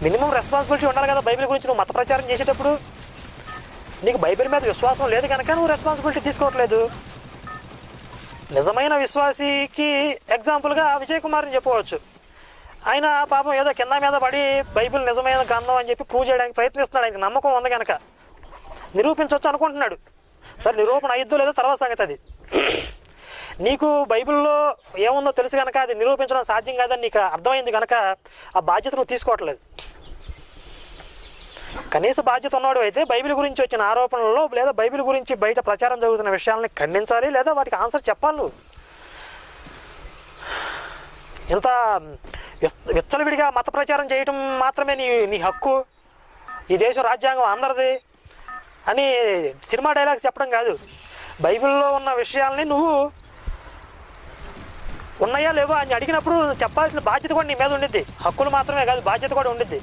Minimum responsibility ఉండాలి కదా Bible గురించి నువ్వు మత ప్రచారం చేసేటప్పుడు. నీకు బైబిల్ మీద విశ్వాసం లేదు కనుక నువ్వు రెస్పాన్సిబిలిటీ తీసుకోవట్లేదు. నిజమైన విశ్వాసికి ఎగ్జాంపుల్గా విజయ్ కుమార్ని చెప్పుకోవచ్చు. ఆయన పాపం ఏదో కింద మీద పడి బైబిల్ నిజమైన గ్రంథం అని చెప్పి ప్రూవ్ చేయడానికి ప్రయత్నిస్తున్నాడు. ఆయనకి నమ్మకం ఉంది కనుక నిరూపించవచ్చు అనుకుంటున్నాడు. సరే నిరూపణ అయిద్దో లేదో తర్వాత సంగతి అది. నీకు బైబిల్లో ఏముందో తెలుసు కనుక అది నిరూపించడం సాధ్యం కాదని నీకు అర్థమైంది కనుక ఆ బాధ్యత నువ్వు తీసుకోవట్లేదు. కనీస బాధ్యత ఉన్నవాడు అయితే బైబిల్ గురించి వచ్చిన ఆరోపణలలో లేదా బైబిల్ గురించి బయట ప్రచారం జరుగుతున్న విషయాలని ఖండించాలి, లేదా వాటికి ఆన్సర్ చెప్పాలి. నువ్వు ఇంత విచ్చలవిడిగా మత ప్రచారం చేయటం మాత్రమే నీ హక్కు, ఈ దేశం రాజ్యాంగం అందరిది అని సినిమా డైలాగ్స్ చెప్పడం కాదు. బైబిల్లో ఉన్న విషయాల్ని నువ్వు ఉన్నాయా లేవా అని అడిగినప్పుడు చెప్పాల్సిన బాధ్యత కూడా నీ మీద ఉండిద్ది. హక్కులు మాత్రమే కాదు, బాధ్యత కూడా ఉండిద్ది.